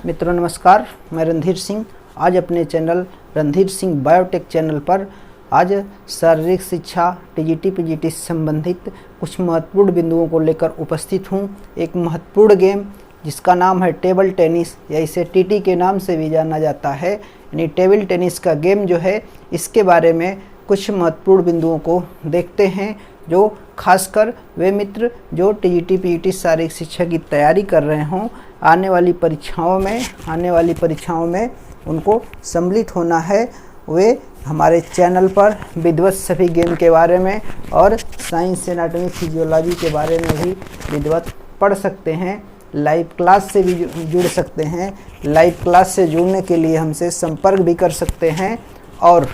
मित्रों नमस्कार, मैं रणधीर सिंह आज अपने channel Randhir Singh biotech channel पर आज शारीरिक शिक्षा टीजीटी पीजीटी से संबंधित कुछ महत्वपूर्ण बिंदुओं को लेकर उपस्थित हूँ। एक महत्वपूर्ण गेम जिसका नाम है टेबल टेनिस या इसे टीटी के नाम से भी जाना जाता है, यानी टेबल टेनिस का गेम जो है इसके बारे में कुछ महत्वपूर्ण बिंदुओं को देखते हैं, जो खासकर वे मित्र जो टीजीटी पीजीटी शारीरिक शिक्षा की तैयारी कर रहे हों, आने वाली परीक्षाओं में उनको सम्मिलित होना है। वे हमारे चैनल पर विधिवत सभी गेम के बारे में और साइंस एनाटॉमी फिजियोलॉजी के बारे में भी विधिवत पढ़ सकते हैं। लाइव क्लास से भी जुड़ सकते हैं। लाइव क्लास से जुड़ने के लिए हमसे संपर्क भी कर सकते हैं। और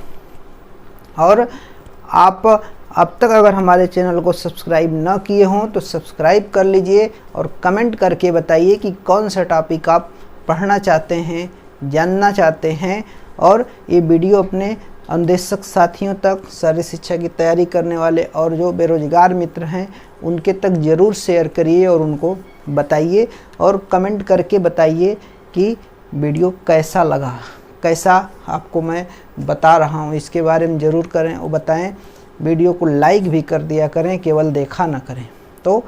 आप अब तक अगर हमारे चैनल को सब्सक्राइब न किए हों तो सब्सक्राइब कर लीजिए और कमेंट करके बताइए कि कौन सा टॉपिक आप पढ़ना चाहते हैं, जानना चाहते हैं। और ये वीडियो अपने अन्वेषक साथियों तक, शारीरिक शिक्षा की तैयारी करने वाले और जो बेरोजगार मित्र हैं उनके तक ज़रूर शेयर करिए और उनको बताइए और कमेंट करके बताइए कि वीडियो कैसा लगा, कैसा आपको मैं बता रहा हूँ इसके बारे में ज़रूर करें और बताएं। वीडियो को लाइक भी कर दिया करें, केवल देखा ना करें। तो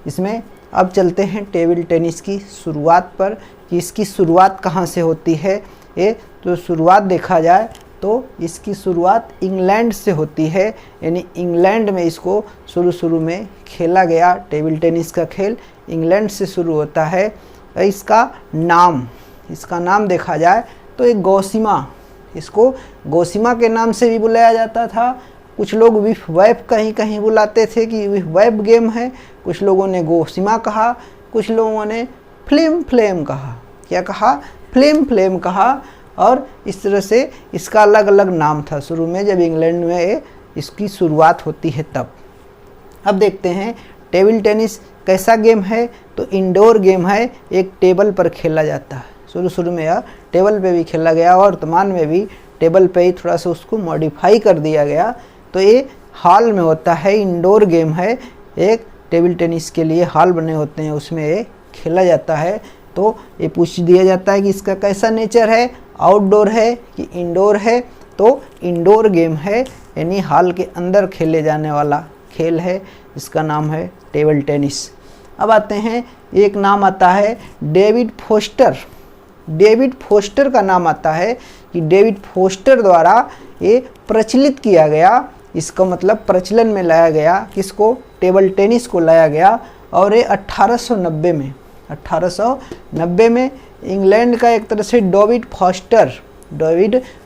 इसमें अब चलते हैं टेबल टेनिस की शुरुआत पर कि इसकी शुरुआत कहाँ से होती है। ये तो शुरुआत देखा जाए तो इसकी शुरुआत इंग्लैंड से होती है, यानी इंग्लैंड में इसको शुरू में खेला गया। टेबल टेनिस का खेल इंग्लैंड से शुरू होता है। इसका नाम देखा जाए तो एक गौसिमा, इसको गौसिमा के नाम से भी बुलाया जाता था। कुछ लोग विफ वेब कहीं बुलाते थे कि विफ वेब गेम है। कुछ लोगों ने गौसिमा कहा, कुछ लोगों ने फ्लेम कहा। क्या कहा? फ्लेम कहा। और इस तरह से इसका अलग अलग नाम था शुरू में, जब इंग्लैंड में इसकी शुरुआत होती है तब। अब देखते हैं टेबल टेनिस कैसा गेम है। तो इंडोर गेम है, एक टेबल पर खेला जाता है। शुरू में यह टेबल पे भी खेला गया और वर्तमान में भी टेबल पे ही थोड़ा सा उसको मॉडिफाई कर दिया गया। तो ये हॉल में होता है, इंडोर गेम है। एक टेबल टेनिस के लिए हॉल बने होते हैं, उसमें ये खेला जाता है। तो ये पूछ दिया जाता है कि इसका कैसा नेचर है, आउटडोर है कि इंडोर है। तो इंडोर गेम है, यानी हॉल के अंदर खेले जाने वाला खेल है। इसका नाम है टेबल टेनिस। अब आते हैं, एक नाम आता है डेविड फोस्टर का नाम आता है कि डेविड फोस्टर द्वारा ये प्रचलित किया गया। इसका मतलब प्रचलन में लाया गया, किसको? टेबल टेनिस को लाया गया। और ये 1890 में इंग्लैंड का एक तरह से डेविड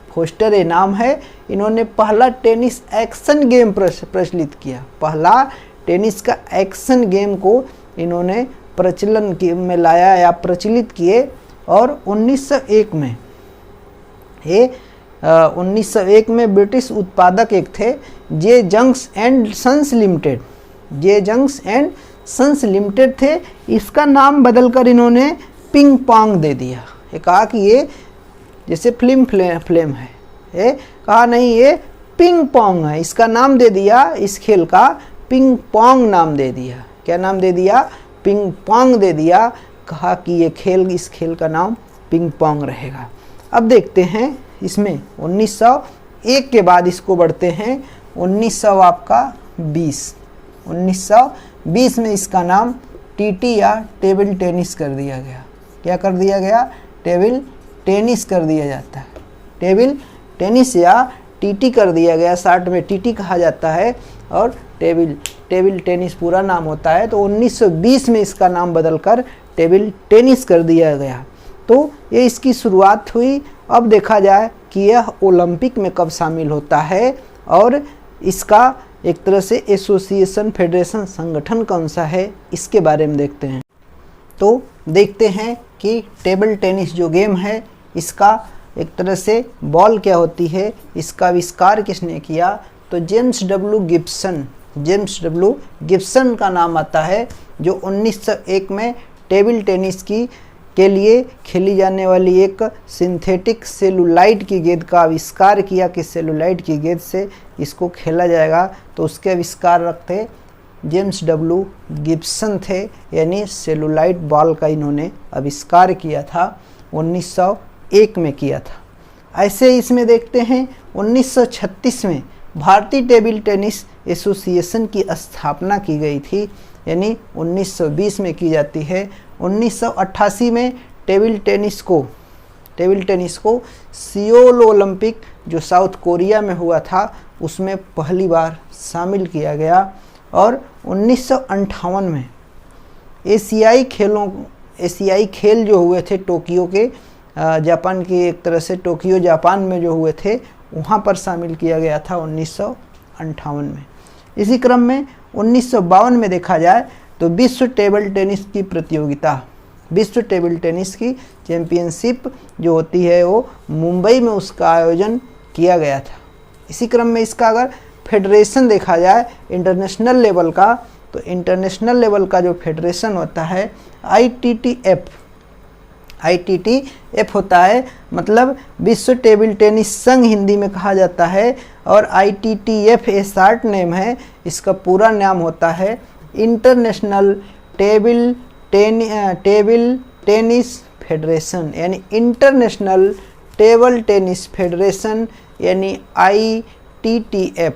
फोस्टर ये नाम है। इन्होंने पहला टेनिस एक्शन गेम प्रचलित किया। पहला टेनिस का एक्शन गेम को इन्होंने प्रचलन में लाया या प्रचलित किए। और 1901 में ब्रिटिश उत्पादक एक थे, जे जंक्स एंड सन्स लिमिटेड थे। इसका नाम बदलकर इन्होंने पिंग पोंग दे दिया। ये कहा कि ये जैसे फ्लेम है, ये कहा नहीं ये पिंग पोंग है। इसका नाम दे दिया, इस खेल का पिंग पोंग नाम दे दिया। क्या नाम दे दिया? पिंग पोंग दे दिया। कहा कि इस खेल का नाम पिंग पोंग रहेगा। अब देखते हैं इसमें 1901 के बाद इसको बढ़ते हैं 1920 में इसका नाम टीटी या टेबल टेनिस कर दिया गया। क्या कर दिया गया? टेबल टेनिस कर दिया जाता है। टेबल टेनिस या टीटी कर दिया गया, शॉर्ट में टीटी कहा जाता है। और टेबल टेनिस पूरा नाम होता है। तो 1920 में इसका नाम बदलकर टेबल टेनिस कर दिया गया। तो ये इसकी शुरुआत हुई। अब देखा जाए कि यह ओलंपिक में कब शामिल होता है और इसका एक तरह से एसोसिएशन, फेडरेशन, संगठन कौन सा है, इसके बारे में देखते हैं। तो देखते हैं कि टेबल टेनिस जो गेम है इसका एक तरह से बॉल क्या होती है, इसका आविष्कार किसने किया? तो जेम्स डब्ल्यू गिब्सन का नाम आता है, जो 1901 में टेबल टेनिस के लिए खेली जाने वाली एक सिंथेटिक सेलुलाइड की गेंद का आविष्कार किया कि सेलुलाइड की गेंद से इसको खेला जाएगा। तो उसके आविष्कारक थे जेम्स डब्ल्यू गिब्सन थे, यानी सेलुलाइड बॉल का इन्होंने आविष्कार किया था। 1901 में किया था। ऐसे ही इसमें देखते हैं 1936 में भारतीय टेबल टेनिस एसोसिएशन की स्थापना की गई थी, यानी 1920 में की जाती है। 1988 में टेबल टेनिस को सियोल ओलंपिक जो साउथ कोरिया में हुआ था उसमें पहली बार शामिल किया गया। और 1958 में एशियाई खेल जो हुए थे टोक्यो के, जापान की एक तरह से टोक्यो जापान में जो हुए थे वहाँ पर शामिल किया गया था 1958 में। इसी क्रम में 1952 में देखा जाए तो विश्व टेबल टेनिस की चैंपियनशिप जो होती है वो मुंबई में उसका आयोजन किया गया था। इसी क्रम में इसका अगर फेडरेशन देखा जाए इंटरनेशनल लेवल का, तो इंटरनेशनल लेवल का जो फेडरेशन होता है ITTF होता है, मतलब विश्व टेबल टेनिस संघ हिंदी में कहा जाता है। और ITTF ये शॉर्ट नेम है, इसका पूरा नाम होता है इंटरनेशनल टेबल टेनिस फेडरेशन, यानी इंटरनेशनल टेबल टेनिस फेडरेशन यानी ITTF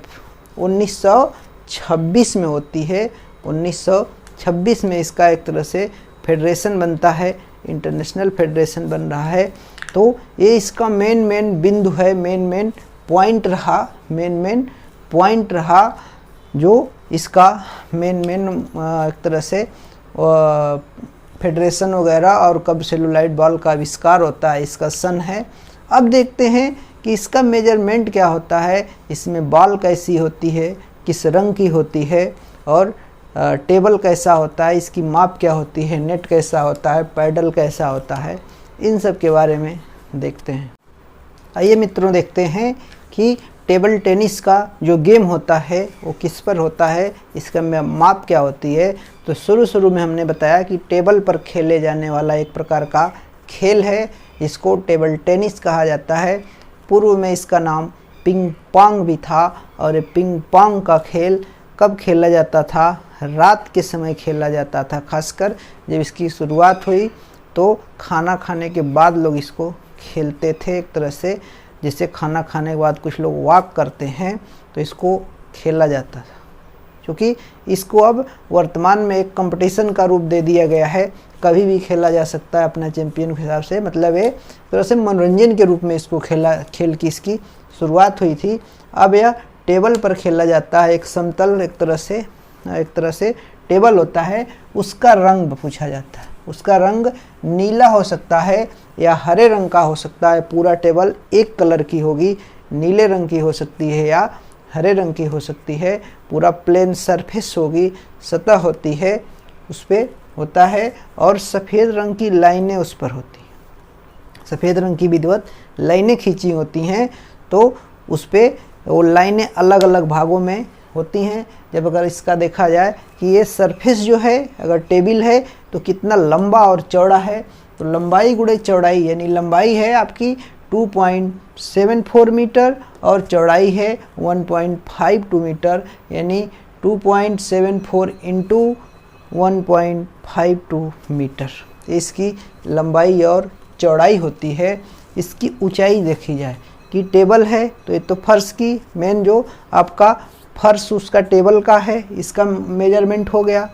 1926 में होती है। 1926 में इसका एक तरह से फेडरेशन बनता है, इंटरनेशनल फेडरेशन बन रहा है। तो ये इसका मेन बिंदु है, मेन पॉइंट रहा जो इसका मेन एक तरह से फेडरेशन वगैरह और कब सेलुलाइड बॉल का आविष्कार होता है इसका सन है। अब देखते हैं कि इसका मेजरमेंट क्या होता है, इसमें बॉल कैसी होती है, किस रंग की होती है, और टेबल कैसा होता है, इसकी माप क्या होती है, नेट कैसा होता है, पैडल कैसा होता है, इन सब के बारे में देखते हैं। आइए मित्रों देखते हैं कि टेबल टेनिस का जो गेम होता है वो किस पर होता है, इसका माप क्या होती है। तो शुरू में हमने बताया कि टेबल पर खेले जाने वाला एक प्रकार का खेल है, इसको टेबल टेनिस कहा जाता है। पूर्व में इसका नाम पिंग पोंग भी था, और ये पिंग पोंग का खेल कब खेला जाता था, रात के समय खेला जाता था। खासकर जब इसकी शुरुआत हुई तो खाना खाने के बाद लोग इसको खेलते थे, एक तरह से जैसे खाना खाने के बाद कुछ लोग वॉक करते हैं तो इसको खेला जाता था। क्योंकि इसको अब वर्तमान में एक कंपटीशन का रूप दे दिया गया है, कभी भी खेला जा सकता है अपना चैंपियन के हिसाब से, मतलब एक तरह से मनोरंजन के रूप में इसको खेल की इसकी शुरुआत हुई थी। अब यह टेबल पर खेला जाता है, एक समतल एक तरह से टेबल होता है, उसका रंग पूछा जाता है। उसका रंग नीला हो सकता है या हरे रंग का हो सकता है। पूरा टेबल एक कलर की होगी, नीले रंग की हो सकती है या हरे रंग की हो सकती है। पूरा प्लेन सरफेस होगी, सतह होती है, उस पर होता है, और सफ़ेद रंग की लाइनें उस पर होती हैं। सफ़ेद रंग की विधिवत लाइनें खींची होती हैं, तो उस पर वो लाइनें अलग अलग भागों में होती हैं। जब अगर इसका देखा जाए कि ये सरफेस जो है अगर टेबल है तो कितना लंबा और चौड़ा है, तो लंबाई गुणे चौड़ाई, यानी लंबाई है आपकी 2.74 मीटर और चौड़ाई है 1.52 मीटर, यानी 2.74 इंटू 1.52 मीटर इसकी लंबाई और चौड़ाई होती है। इसकी ऊंचाई देखी जाए कि टेबल है तो ये तो फर्श की मेन जो आपका फर्श उसका टेबल का है, इसका मेजरमेंट हो गया।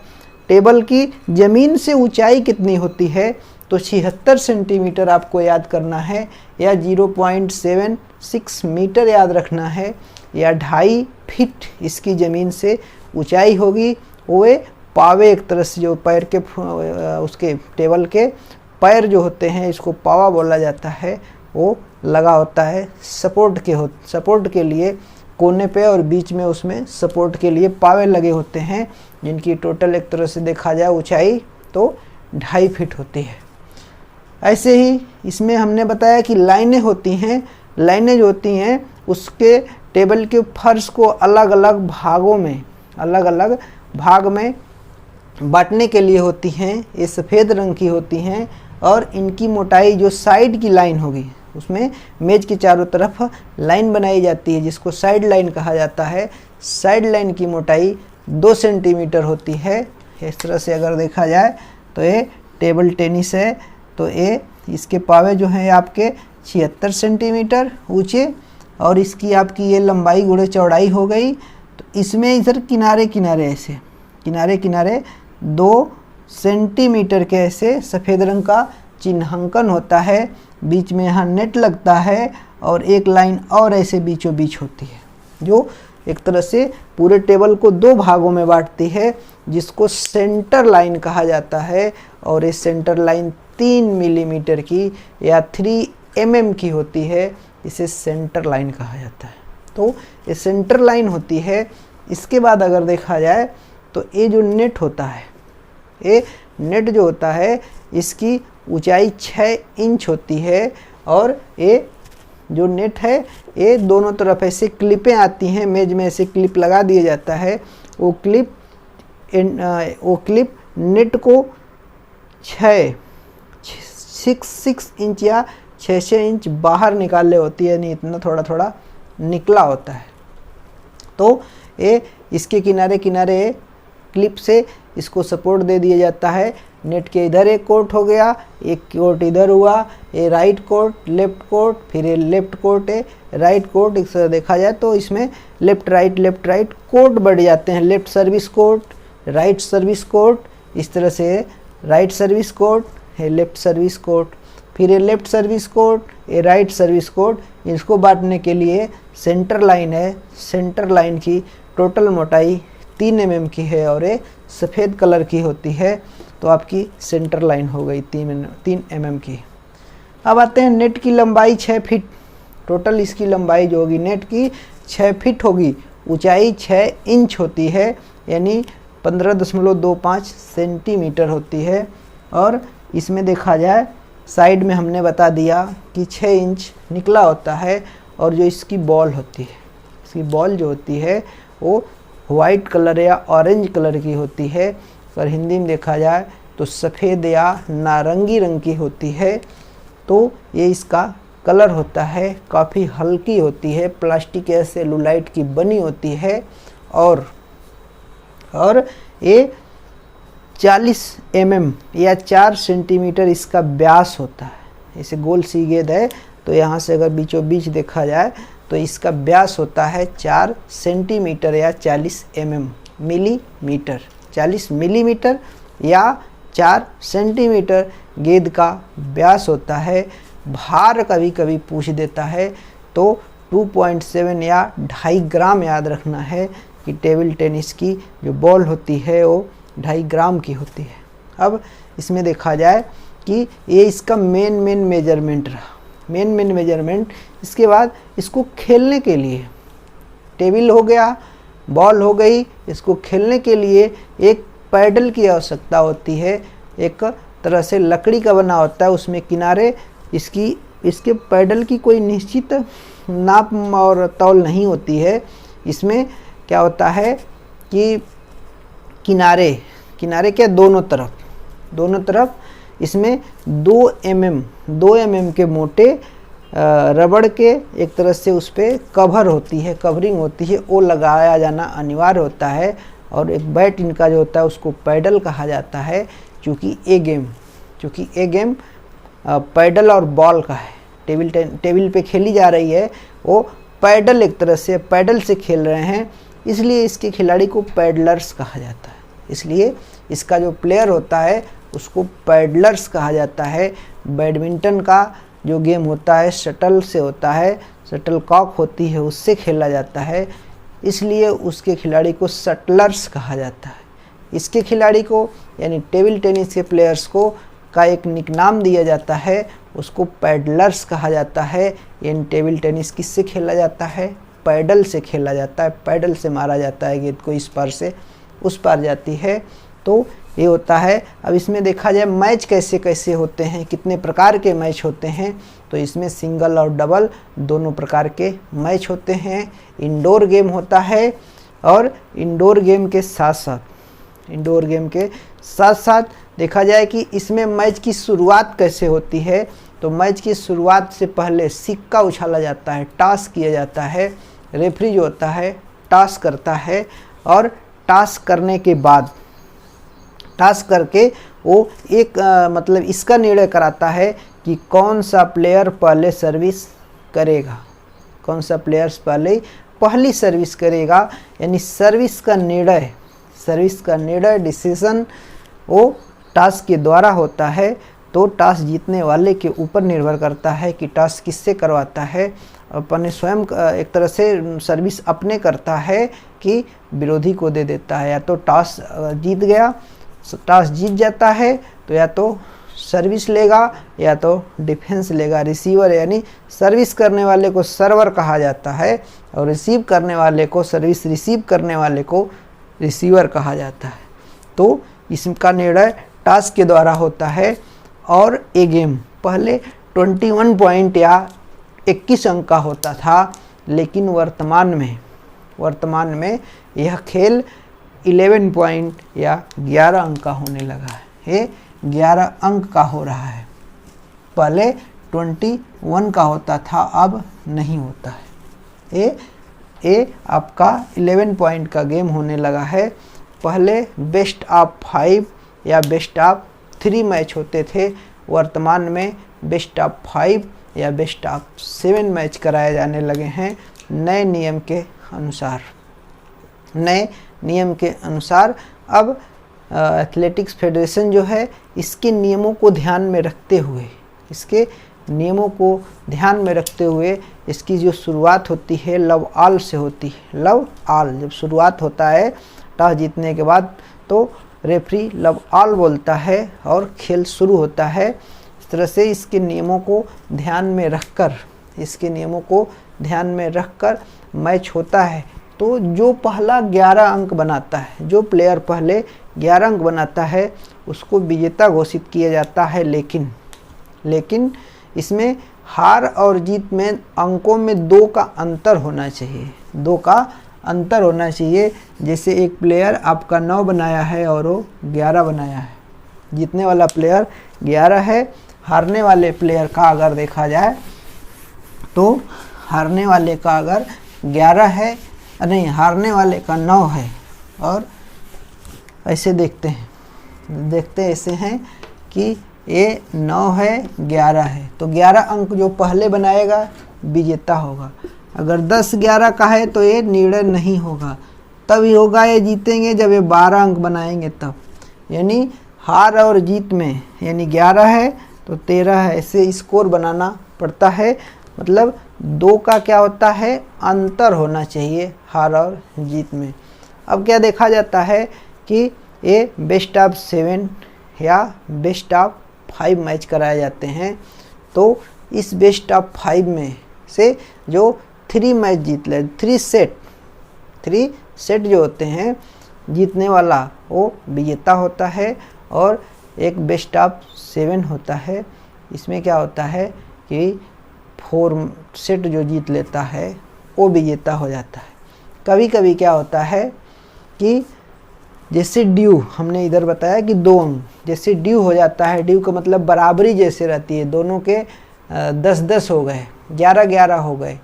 टेबल की ज़मीन से ऊंचाई कितनी होती है, तो 76 सेंटीमीटर आपको याद करना है, या 0.76 मीटर याद रखना है, या 2.5 फीट इसकी ज़मीन से ऊंचाई होगी। वो पावे एक तरह से जो पैर के उसके टेबल के पैर जो होते हैं, इसको पावा बोला जाता है, वो लगा होता है सपोर्ट के लिए कोने पे, और बीच में उसमें सपोर्ट के लिए पावे लगे होते हैं, जिनकी टोटल एक तरह से देखा जाए ऊंचाई तो 2.5 फीट होती है। ऐसे ही इसमें हमने बताया कि लाइनें होती हैं। लाइनें जो होती हैं उसके टेबल के फर्श को अलग अलग भाग में बांटने के लिए होती हैं। ये सफ़ेद रंग की होती हैं, और इनकी मोटाई जो साइड की लाइन होगी उसमें मेज के चारों तरफ लाइन बनाई जाती है, जिसको साइड लाइन कहा जाता है। साइड लाइन की मोटाई 2 सेंटीमीटर होती है। इस तरह से अगर देखा जाए तो ये टेबल टेनिस है, तो ये इसके पावे जो हैं आपके 76 सेंटीमीटर ऊंचे, और इसकी आपकी ये लंबाई गुणे चौड़ाई हो गई। तो इसमें इधर किनारे किनारे ऐसे किनारे 2 सेंटीमीटर के ऐसे सफ़ेद रंग का चिन्हांकन होता है, बीच में यहाँ नेट लगता है, और एक लाइन और ऐसे बीचों बीच होती है जो एक तरह से पूरे टेबल को 2 भागों में बांटती है, जिसको सेंटर लाइन कहा जाता है। और ये सेंटर लाइन 3 मिलीमीटर की या 3 mm की होती है, इसे सेंटर लाइन कहा जाता है। तो ये सेंटर लाइन होती है। इसके बाद अगर देखा जाए तो ये जो नेट होता है, ये नेट जो होता है इसकी ऊंचाई 6 इंच होती है, और ये जो नेट है ये दोनों तरफ ऐसे क्लिपें आती हैं, मेज में ऐसे क्लिप लगा दिया जाता है। वो क्लिप नेट को 6 इंच या 6 इंच बाहर निकाले होती है, यानी इतना थोड़ा थोड़ा निकला होता है। तो ये इसके किनारे किनारे क्लिप से इसको सपोर्ट दे दिया जाता है। नेट के इधर एक कोट हो गया, एक कोट इधर हुआ, ये राइट कोट, लेफ्ट कोट, फिर ये लेफ्ट कोट है, राइट कोट। इस तरह देखा जाए तो इसमें लेफ्ट राइट कोट बढ़ जाते हैं। Left service court, right service court, इस तरह से राइट सर्विस कोट है, लेफ्ट सर्विस कोट, फिर ये लेफ्ट सर्विस कोट, ये राइट सर्विस कोट। इसको बांटने के लिए सेंटर लाइन है। सेंटर लाइन की टोटल मोटाई 3 mm की है और ये सफ़ेद कलर की होती है। तो आपकी सेंटर लाइन हो गई 3 mm की। अब आते हैं नेट की लंबाई 6 फीट। टोटल इसकी लंबाई जो होगी नेट की 6 फीट होगी, ऊंचाई 6 इंच होती है, यानी 15.25 सेंटीमीटर होती है। और इसमें देखा जाए साइड में हमने बता दिया कि 6 इंच निकला होता है, और जो इसकी बॉल होती है, इसकी बॉल जो होती है वो वाइट कलर या ऑरेंज कलर की होती है। अगर हिंदी में देखा जाए तो सफ़ेद या नारंगी रंग की होती है। तो ये इसका कलर होता है, काफ़ी हल्की होती है, प्लास्टिक या सेलुलाइट की बनी होती है। और ये 40 mm या 4 सेंटीमीटर इसका व्यास होता है। इसे गोल सी गेंद है, तो यहाँ से अगर बीचों बीच देखा जाए तो इसका व्यास होता है 4 सेंटीमीटर या 40 मिलीमीटर। 40 मिलीमीटर या 4 सेंटीमीटर गेंद का व्यास होता है। भार कभी कभी पूछ देता है, तो 2.7 या 2.5 ग्राम याद रखना है कि टेबल टेनिस की जो बॉल होती है वो 2.5 ग्राम की होती है। अब इसमें देखा जाए कि ये इसका मेन मेजरमेंट रहा, मेन मेजरमेंट। इसके बाद इसको खेलने के लिए टेबल हो गया, बॉल हो गई, इसको खेलने के लिए एक पैडल की आवश्यकता होती है। एक तरह से लकड़ी का बना होता है, उसमें किनारे इसके पैडल की कोई निश्चित नाप और तौल नहीं होती है। इसमें क्या होता है कि किनारे के दोनों तरफ इसमें 2 mm के मोटे रबड़ के एक तरह से उस पर कवरिंग होती है, वो लगाया जाना अनिवार्य होता है। और एक बैट इनका जो होता है उसको पैडल कहा जाता है, चूँकि ये गेम पैडल और बॉल का है, टेबल पे खेली जा रही है, वो पैडल एक तरह से पैडल से खेल रहे हैं, इसलिए इसके खिलाड़ी को पैडलर्स कहा जाता है। इसलिए इसका जो प्लेयर होता है उसको पैडलर्स कहा जाता है। बैडमिंटन का जो गेम होता है शटल से होता है, शटल कॉक होती है उससे खेला जाता है, इसलिए उसके खिलाड़ी को शटलर्स कहा जाता है। इसके खिलाड़ी को यानी टेबल टेनिस के प्लेयर्स को का एक निकनाम दिया जाता है, उसको पैडलर्स कहा जाता है। यानी टेबल टेनिस किससे खेला जाता है? पैडल से खेला जाता है, पैडल से मारा जाता है, गेंद को इस पार से उस पार जाती है। तो ये होता है। अब इसमें देखा जाए मैच कैसे कैसे होते हैं, कितने प्रकार के मैच होते हैं, तो इसमें सिंगल और डबल दोनों प्रकार के मैच होते हैं। इंडोर गेम होता है, और इंडोर गेम के साथ साथ देखा जाए कि इसमें मैच की शुरुआत कैसे होती है, तो मैच की शुरुआत से पहले सिक्का उछाला जाता है, टॉस किया जाता है। रेफरी जो होता है टॉस करता है, और टॉस करने के बाद टॉस करके वो एक मतलब इसका निर्णय कराता है कि कौन सा प्लेयर पहले सर्विस करेगा, कौन सा प्लेयर पहली सर्विस करेगा। यानी सर्विस का निर्णय डिसीजन वो टॉस के द्वारा होता है। तो टॉस जीतने वाले के ऊपर निर्भर करता है कि टॉस किससे करवाता है। अपने स्वयं एक तरह से सर्विस अपने करता है कि विरोधी को दे देता है। या तो टॉस जीत गया, टॉस जीत जाता है तो या तो सर्विस लेगा या तो डिफेंस लेगा। रिसीवर यानी सर्विस करने वाले को सर्वर कहा जाता है और रिसीव करने वाले को सर्विस रिसीव करने वाले को रिसीवर कहा जाता है। तो इसका निर्णय टॉस के द्वारा होता है। और ये गेम पहले 21 पॉइंट या 21 अंक का होता था, लेकिन वर्तमान में यह खेल 11 पॉइंट या 11 अंक का होने लगा है। ये 11 अंक का हो रहा है। पहले 21 का होता था, अब नहीं होता है। ये आपका 11 पॉइंट का गेम होने लगा है। पहले बेस्ट ऑफ 5 या बेस्ट ऑफ 3 मैच होते थे, वर्तमान में बेस्ट ऑफ 5 या बेस्ट ऑफ 7 मैच कराए जाने लगे हैं नए नियम के अनुसार। अब एथलेटिक्स फेडरेशन जो है इसके नियमों को ध्यान में रखते हुए इसकी जो शुरुआत होती है लव ऑल से होती है। लव ऑल जब शुरुआत होता है टॉस जीतने के बाद तो रेफरी लव ऑल बोलता है और खेल शुरू होता है। इस तरह से इसके नियमों को ध्यान में रखकर मैच होता है। तो जो पहला 11 अंक बनाता है, जो प्लेयर पहले 11 अंक बनाता है उसको विजेता घोषित किया जाता है। लेकिन इसमें हार और जीत में अंकों में 2 का अंतर होना चाहिए। जैसे एक प्लेयर आपका 9 बनाया है और वो 11 बनाया है, जीतने वाला प्लेयर 11 है। हारने वाले प्लेयर का अगर देखा जाए तो हारने वाले का अगर 11 है, नहीं हारने वाले का 9 है। और ऐसे देखते ऐसे हैं कि ये 9 है 11 है, तो 11 अंक जो पहले बनाएगा विजेता होगा। अगर 10-11 का है तो ये निर्णय नहीं होगा, तभी होगा ये जीतेंगे जब ये 12 अंक बनाएंगे तब। यानी हार और जीत में यानी 11 है तो 13 है, ऐसे स्कोर बनाना पड़ता है। मतलब 2 का क्या होता है अंतर होना चाहिए हार और जीत में। अब क्या देखा जाता है कि ये बेस्ट ऑफ 7 या बेस्ट ऑफ 5 मैच कराए जाते हैं। तो इस बेस्ट ऑफ 5 में से जो 3 मैच जीत ले, 3 सेट जो होते हैं, जीतने वाला वो विजेता होता है। और एक बेस्ट ऑफ 7 होता है, इसमें क्या होता है कि 4 सेट जो जीत लेता है वो विजेता हो जाता है। कभी कभी क्या होता है कि जैसे ड्यू हमने इधर बताया कि 2 अंक जैसे ड्यू हो जाता है, ड्यू का मतलब बराबरी जैसे रहती है, दोनों के 10-10 हो गए, 11-11 हो गए,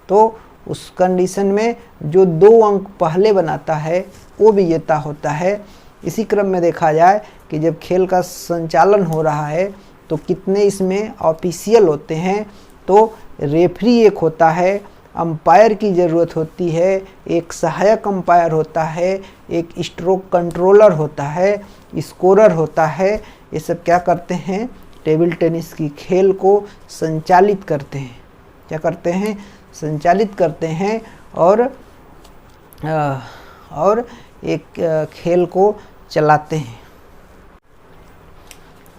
तो उस कंडीशन में जो 2 अंक पहले बनाता है वो विजेता होता है। इसी क्रम में देखा जाए कि जब खेल का संचालन हो रहा है तो कितने इसमें ऑफिशियल होते हैं। तो रेफरी एक होता है, अंपायर की ज़रूरत होती है, एक सहायक अंपायर होता है, एक स्ट्रोक कंट्रोलर होता है, स्कोरर होता है। ये सब क्या करते हैं, टेबल टेनिस की खेल को संचालित करते हैं। क्या करते हैं, संचालित करते हैं और एक खेल को चलाते हैं।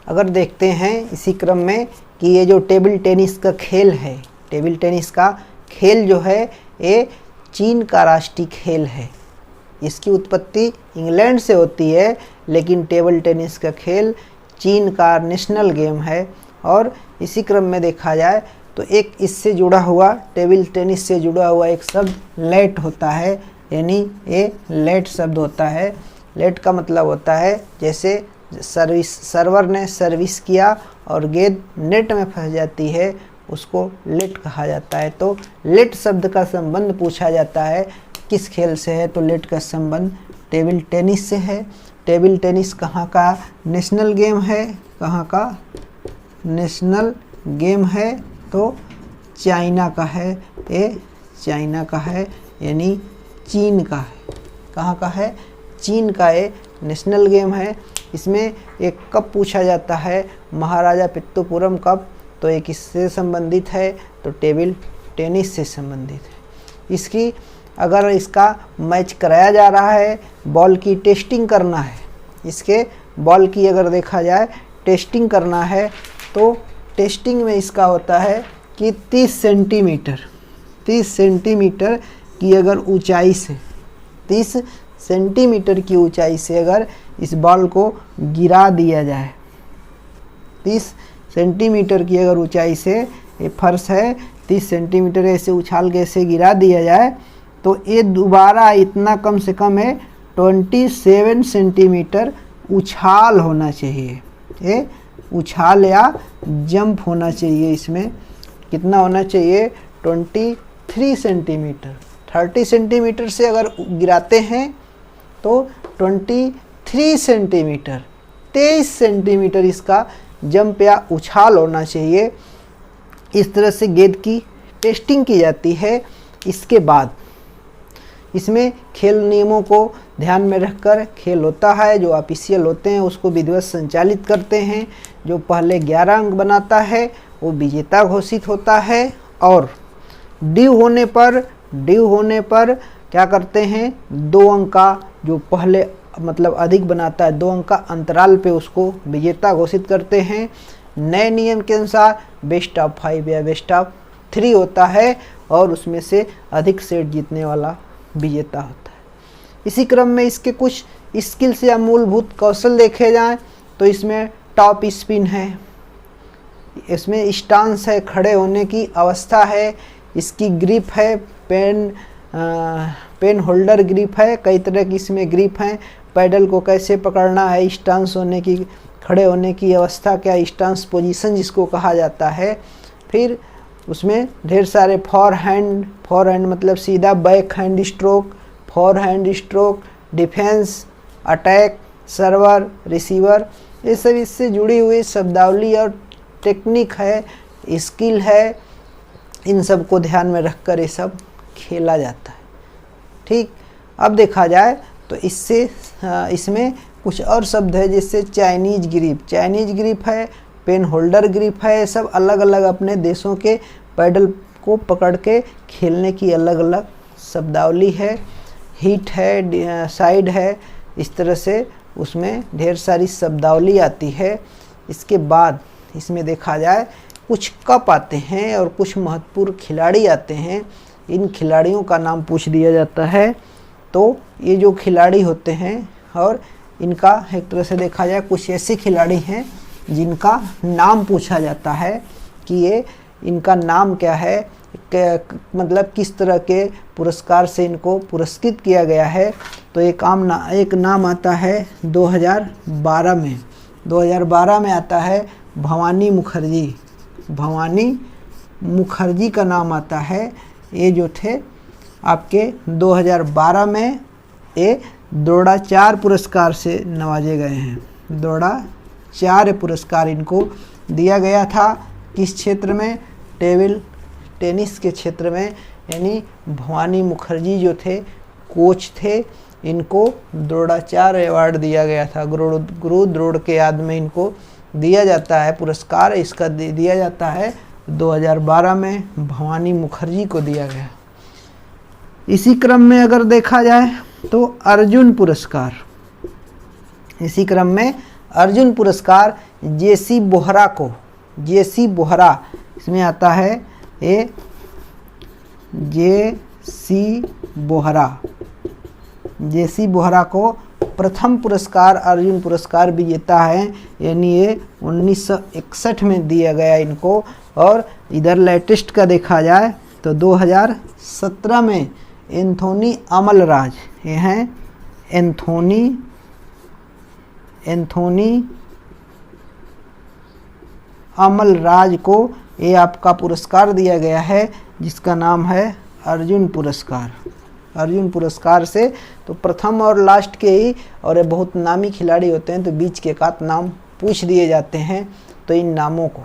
अगर देखते हैं इसी क्रम में कि ये जो टेबल टेनिस का खेल है, टेबल टेनिस का खेल जो है ये चीन का राष्ट्रीय खेल है। इसकी उत्पत्ति इंग्लैंड से होती है, लेकिन टेबल टेनिस का खेल चीन का नेशनल गेम है। और इसी क्रम में देखा जाए तो एक इससे जुड़ा हुआ, टेबल टेनिस से जुड़ा हुआ एक शब्द लेट होता है। यानी ये लेट शब्द होता है। लेट का मतलब होता है जैसे सर्वर ने सर्विस किया और गेंद नेट में फंस जाती है, उसको लेट कहा जाता है। तो लेट शब्द का संबंध पूछा जाता है किस खेल से है, तो लेट का संबंध टेबल टेनिस से है। टेबल टेनिस कहाँ का नेशनल गेम है? कहाँ का नेशनल गेम है? तो चाइना का है, ये चाइना का है, यानी चीन का है। कहाँ का है? चीन का ये नेशनल गेम है। इसमें एक कप पूछा जाता है, महाराजा पित्तूपुरम कप, तो ये किससे संबंधित है? तो टेबल टेनिस से संबंधित है। इसकी अगर इसका मैच कराया जा रहा है, बॉल की टेस्टिंग करना है, इसके बॉल की अगर देखा जाए टेस्टिंग करना है, तो टेस्टिंग में इसका होता है कि 30 सेंटीमीटर की अगर ऊंचाई से 30 सेंटीमीटर की ऊंचाई से अगर इस बॉल को गिरा दिया जाए, 30 सेंटीमीटर की अगर ऊंचाई से, ये फर्श है, 30 सेंटीमीटर ऐसे उछाल के ऐसे गिरा दिया जाए, तो ये दोबारा इतना कम से कम है 27 सेंटीमीटर उछाल होना चाहिए। ये उछाल या जंप होना चाहिए। इसमें कितना होना चाहिए? 23 सेंटीमीटर। 30 सेंटीमीटर से अगर गिराते हैं तो 23 सेंटीमीटर, 23 सेंटीमीटर इसका जंप या उछाल होना चाहिए। इस तरह से गेंद की टेस्टिंग की जाती है। इसके बाद इसमें खेल नियमों को ध्यान में रखकर खेल होता है। जो ऑफिशियल होते हैं उसको विधिवत संचालित करते हैं। जो पहले 11 अंक बनाता है वो विजेता घोषित होता है। और ड्यू होने पर क्या करते हैं? 2 अंक का जो पहले मतलब अधिक बनाता है, 2 अंक का अंतराल पे उसको विजेता घोषित करते हैं। नए नियम के अनुसार बेस्ट ऑफ 5 या बेस्ट ऑफ 3 होता है और उसमें से अधिक सेट जीतने वाला विजेता होता है। इसी क्रम में इसके कुछ स्किल्स या मूलभूत कौशल देखे जाएं तो इसमें टॉप स्पिन है, इसमें स्टांस है, खड़े होने की अवस्था है, इसकी ग्रिप है, पेन होल्डर ग्रिप है, कई तरह की इसमें ग्रिप हैं, पैडल को कैसे पकड़ना है, स्टांस होने की, खड़े होने की अवस्था क्या, स्टांस पोजीशन जिसको कहा जाता है। फिर उसमें ढेर सारे फॉरहैंड मतलब सीधा, backhand stroke, forehand stroke, defence, attack, server, receiver, ये सब इससे जुड़ी हुई शब्दावली और टेक्निक है, स्किल है। इन सब को ध्यान में रखकर ये सब खेला जाता है। ठीक, अब देखा जाए तो इसमें कुछ और शब्द है, जैसे चाइनीज ग्रिप है, पेन होल्डर ग्रिप है। सब अलग अलग अपने देशों के पैडल को पकड़ के खेलने की अलग अलग शब्दावली है। हिट है, साइड है, इस तरह से उसमें ढेर सारी शब्दावली आती है। इसके बाद इसमें देखा जाए कुछ कप आते हैं और कुछ महत्वपूर्ण खिलाड़ी आते हैं। इन खिलाड़ियों का नाम पूछ दिया जाता है। तो ये जो खिलाड़ी होते हैं और इनका एक तरह से देखा जाए कुछ ऐसे खिलाड़ी हैं जिनका नाम पूछा जाता है कि ये इनका नाम क्या है, मतलब किस तरह के पुरस्कार से इनको पुरस्कृत किया गया है। तो एक नाम आता है 2012 में आता है भवानी मुखर्जी का नाम आता है। ये जो थे आपके 2012 में ये द्रोणाचार्य पुरस्कार से नवाजे गए हैं। द्रोणाचार्य पुरस्कार इनको दिया गया था। किस क्षेत्र में? टेबल टेनिस के क्षेत्र में। यानी भवानी मुखर्जी जो थे कोच थे, इनको द्रोणाचार्य अवार्ड दिया गया था। गुरु द्रोण के याद में इनको दिया जाता है पुरस्कार। इसका दिया जाता है 2012 में भवानी मुखर्जी को दिया गया। इसी क्रम में अगर देखा जाए तो अर्जुन पुरस्कार, इसी क्रम में अर्जुन पुरस्कार जेसी बोहरा इसमें आता है। ये जेसी बोहरा को प्रथम पुरस्कार अर्जुन पुरस्कार विजेता है। यानी ये 1961 में दिया गया इनको। और इधर लेटेस्ट का देखा जाए तो 2017 में एंथोनी अमलराज, ये हैं एंथोनी अमलराज को ये आपका पुरस्कार दिया गया है जिसका नाम है अर्जुन पुरस्कार। अर्जुन पुरस्कार से। तो प्रथम और लास्ट के ही और ये बहुत नामी खिलाड़ी होते हैं तो बीच के एकाध नाम पूछ दिए जाते हैं। तो इन नामों को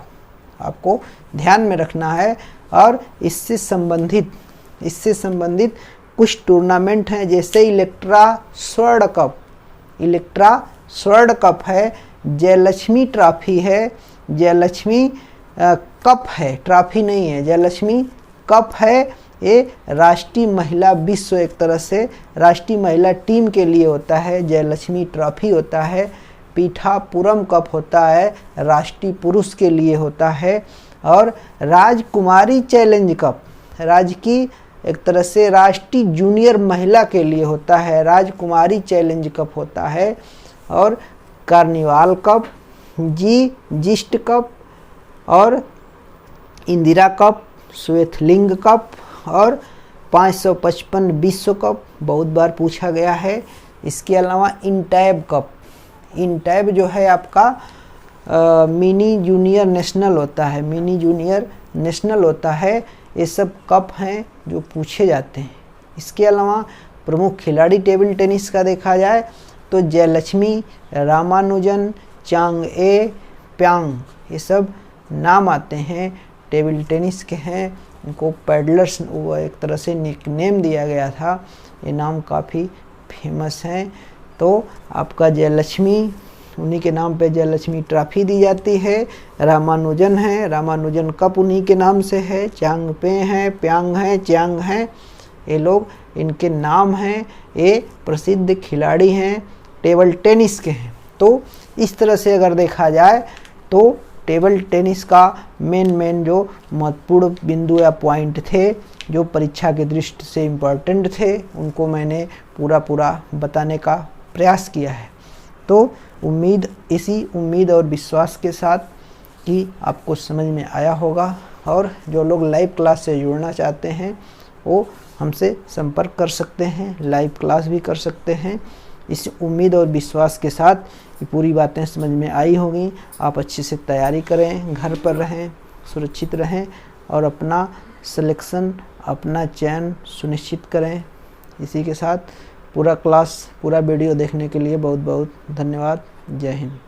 आपको ध्यान में रखना है। और इससे संबंधित कुछ टूर्नामेंट हैं, जैसे इलेक्ट्रा स्वर्ण कप है, जयलक्ष्मी ट्रॉफी है, जयलक्ष्मी कप है, ट्रॉफी नहीं है, जयलक्ष्मी कप है। ये राष्ट्रीय महिला विश्व एक तरह से राष्ट्रीय महिला टीम के लिए होता है। जयलक्ष्मी ट्रॉफी होता है। पीठापुरम कप होता है, राष्ट्रीय पुरुष के लिए होता है। और राजकुमारी चैलेंज कप की एक तरह से राष्ट्रीय जूनियर महिला के लिए होता है, राजकुमारी चैलेंज कप होता है। और कार्निवाल कप, जिस्ट कप और इंदिरा कप, श्वेतलिंग कप और 555 विश्व कप बहुत बार पूछा गया है। इसके अलावा इंटैब कप, इंटैब जो है आपका मिनी जूनियर नेशनल होता है, ये सब कप हैं जो पूछे जाते हैं। इसके अलावा प्रमुख खिलाड़ी टेबल टेनिस का देखा जाए तो जयलक्ष्मी, रामानुजन, चांग ए, प्यांग, ये सब नाम आते हैं, टेबल टेनिस के हैं। इनको पैडलर्स एक तरह से निकनेम दिया गया था। ये नाम काफ़ी फेमस हैं। तो आपका जयलक्ष्मी, उन्हीं के नाम पे जयलक्ष्मी ट्रॉफी दी जाती है। रामानुजन है, रामानुजन कप उन्हीं के नाम से है। चांगपे हैं, प्यांग हैं, च्यांग हैं, ये लोग इनके नाम हैं। ये प्रसिद्ध खिलाड़ी हैं, टेबल टेनिस के हैं। तो इस तरह से अगर देखा जाए तो टेबल टेनिस का मेन जो महत्वपूर्ण बिंदु या पॉइंट थे, जो परीक्षा की दृष्टि से इम्पोर्टेंट थे, उनको मैंने पूरा बताने का प्रयास किया है। तो इसी उम्मीद और विश्वास के साथ कि आपको समझ में आया होगा। और जो लोग लाइव क्लास से जुड़ना चाहते हैं वो हमसे संपर्क कर सकते हैं, लाइव क्लास भी कर सकते हैं। इस उम्मीद और विश्वास के साथ ये पूरी बातें समझ में आई होंगी। आप अच्छे से तैयारी करें, घर पर रहें, सुरक्षित रहें और अपना सिलेक्शन, अपना चयन सुनिश्चित करें। इसी के साथ पूरा वीडियो देखने के लिए बहुत बहुत धन्यवाद। जय हिंद।